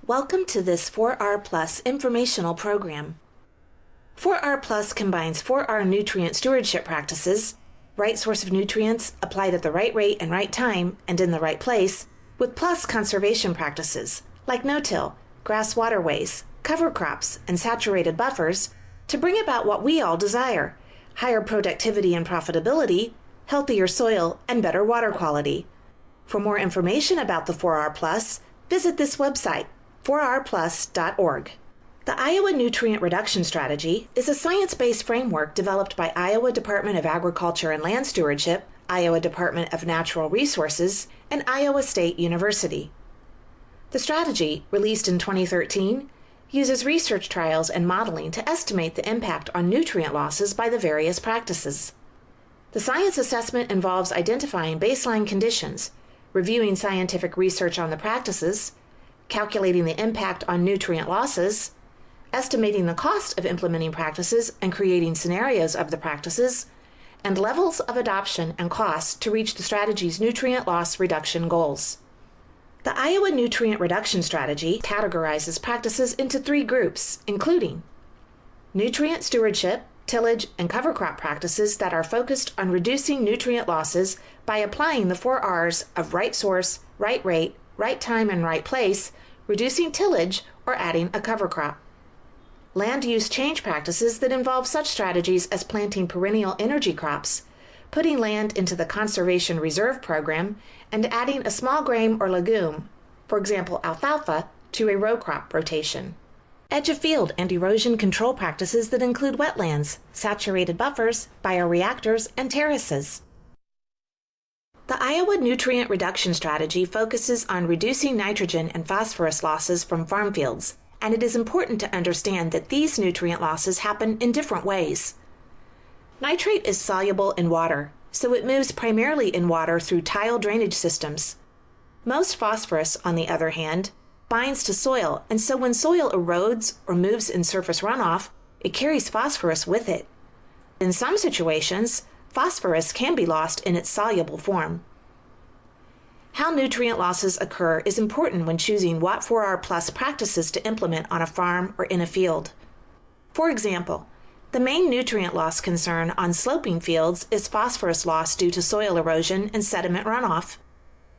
Welcome to this 4R Plus informational program. 4R Plus combines 4R nutrient stewardship practices, right source of nutrients applied at the right rate and right time and in the right place, with plus conservation practices like no-till, grass waterways, cover crops, and saturated buffers to bring about what we all desire: higher productivity and profitability, healthier soil, and better water quality. For more information about the 4R Plus, visit this website, 4rplus.org. The Iowa Nutrient Reduction Strategy is a science-based framework developed by Iowa Department of Agriculture and Land Stewardship, Iowa Department of Natural Resources, and Iowa State University. The strategy, released in 2013, uses research trials and modeling to estimate the impact on nutrient losses by the various practices. The science assessment involves identifying baseline conditions, reviewing scientific research on the practices, calculating the impact on nutrient losses, estimating the cost of implementing practices and creating scenarios of the practices, and levels of adoption and costs to reach the strategy's nutrient loss reduction goals. The Iowa Nutrient Reduction Strategy categorizes practices into 3 groups, including nutrient stewardship, tillage, and cover crop practices that are focused on reducing nutrient losses by applying the 4 R's of right source, right rate, right time, and right place, reducing tillage, or adding a cover crop. Land use change practices that involve such strategies as planting perennial energy crops, putting land into the Conservation Reserve Program, and adding a small grain or legume, for example alfalfa, to a row crop rotation. Edge of field and erosion control practices that include wetlands, saturated buffers, bioreactors, and terraces. The Iowa Nutrient Reduction Strategy focuses on reducing nitrogen and phosphorus losses from farm fields, and it is important to understand that these nutrient losses happen in different ways. Nitrate is soluble in water, so it moves primarily in water through tile drainage systems. Most phosphorus, on the other hand, binds to soil, and so when soil erodes or moves in surface runoff, it carries phosphorus with it. In some situations, phosphorus can be lost in its soluble form. How nutrient losses occur is important when choosing what 4R Plus practices to implement on a farm or in a field. For example, the main nutrient loss concern on sloping fields is phosphorus loss due to soil erosion and sediment runoff.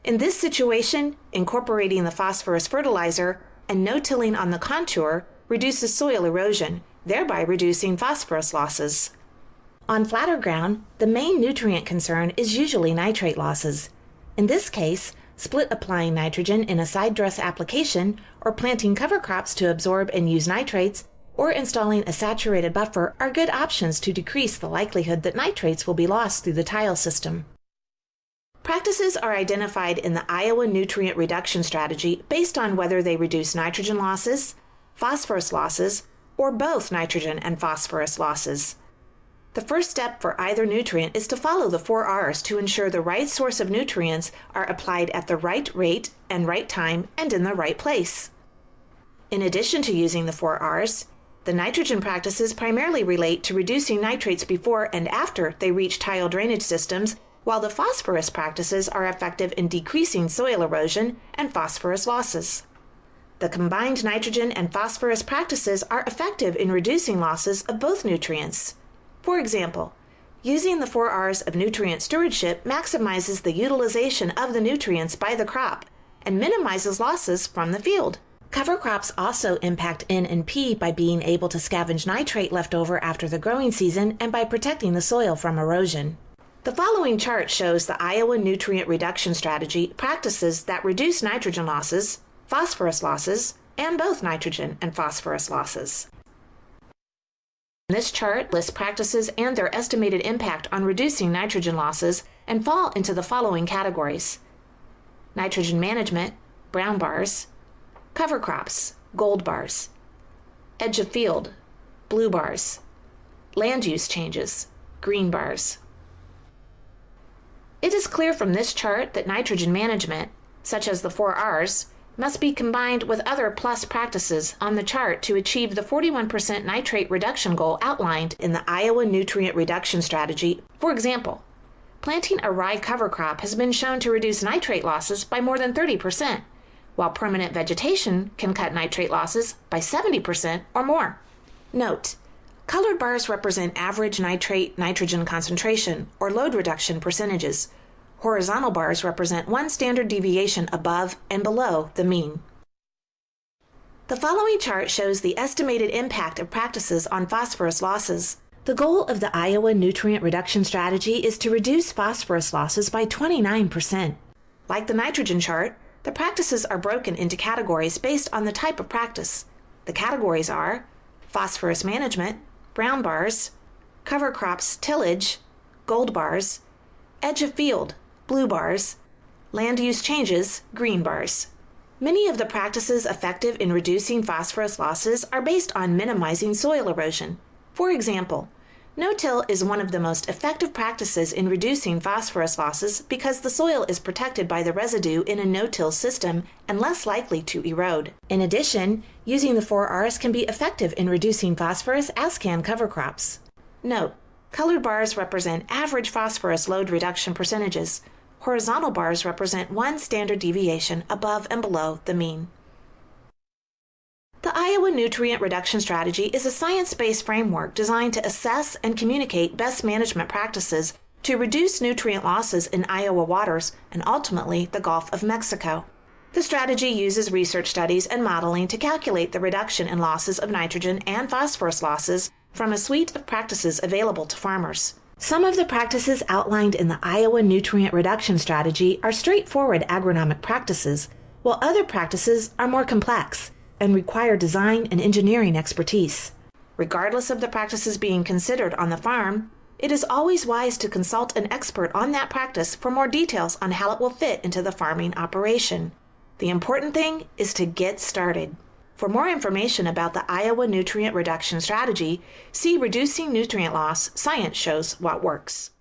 In this situation, incorporating the phosphorus fertilizer and no-tilling on the contour reduces soil erosion, thereby reducing phosphorus losses. On flatter ground, the main nutrient concern is usually nitrate losses. In this case, split applying nitrogen in a side dress application, or planting cover crops to absorb and use nitrates, or installing a saturated buffer are good options to decrease the likelihood that nitrates will be lost through the tile system. Practices are identified in the Iowa Nutrient Reduction Strategy based on whether they reduce nitrogen losses, phosphorus losses, or both nitrogen and phosphorus losses. The first step for either nutrient is to follow the 4 R's to ensure the right source of nutrients are applied at the right rate and right time and in the right place. In addition to using the 4 R's, the nitrogen practices primarily relate to reducing nitrates before and after they reach tile drainage systems, while the phosphorus practices are effective in decreasing soil erosion and phosphorus losses. The combined nitrogen and phosphorus practices are effective in reducing losses of both nutrients. For example, using the 4 R's of nutrient stewardship maximizes the utilization of the nutrients by the crop and minimizes losses from the field. Cover crops also impact N and P by being able to scavenge nitrate left over after the growing season and by protecting the soil from erosion. The following chart shows the Iowa Nutrient Reduction Strategy practices that reduce nitrogen losses, phosphorus losses, and both nitrogen and phosphorus losses. This chart lists practices and their estimated impact on reducing nitrogen losses and fall into the following categories: nitrogen management, brown bars; cover crops, gold bars; edge of field, blue bars; land use changes, green bars. It is clear from this chart that nitrogen management, such as the 4 R's, must be combined with other plus practices on the chart to achieve the 41% nitrate reduction goal outlined in the Iowa Nutrient Reduction Strategy. For example, planting a rye cover crop has been shown to reduce nitrate losses by more than 30%, while permanent vegetation can cut nitrate losses by 70% or more. Note: colored bars represent average nitrate nitrogen concentration or load reduction percentages. Horizontal bars represent one standard deviation above and below the mean. The following chart shows the estimated impact of practices on phosphorus losses. The goal of the Iowa nutrient reduction strategy is to reduce phosphorus losses by 29%. Like the nitrogen chart, the practices are broken into categories based on the type of practice. The categories are phosphorus management, brown bars, cover crops tillage, gold bars, edge of field, blue bars, land use changes, green bars. Many of the practices effective in reducing phosphorus losses are based on minimizing soil erosion. For example, no-till is one of the most effective practices in reducing phosphorus losses because the soil is protected by the residue in a no-till system and less likely to erode. In addition, using the 4 Rs can be effective in reducing phosphorus, as can cover crops. Note: colored bars represent average phosphorus load reduction percentages. Horizontal bars represent one standard deviation above and below the mean. The Iowa Nutrient Reduction Strategy is a science-based framework designed to assess and communicate best management practices to reduce nutrient losses in Iowa waters and ultimately the Gulf of Mexico. The strategy uses research studies and modeling to calculate the reduction in losses of nitrogen and phosphorus losses from a suite of practices available to farmers. Some of the practices outlined in the Iowa Nutrient Reduction Strategy are straightforward agronomic practices, while other practices are more complex and require design and engineering expertise. Regardless of the practices being considered on the farm, it is always wise to consult an expert on that practice for more details on how it will fit into the farming operation. The important thing is to get started. For more information about the Iowa Nutrient Reduction Strategy, see Reducing Nutrient Loss, Science Shows What Works.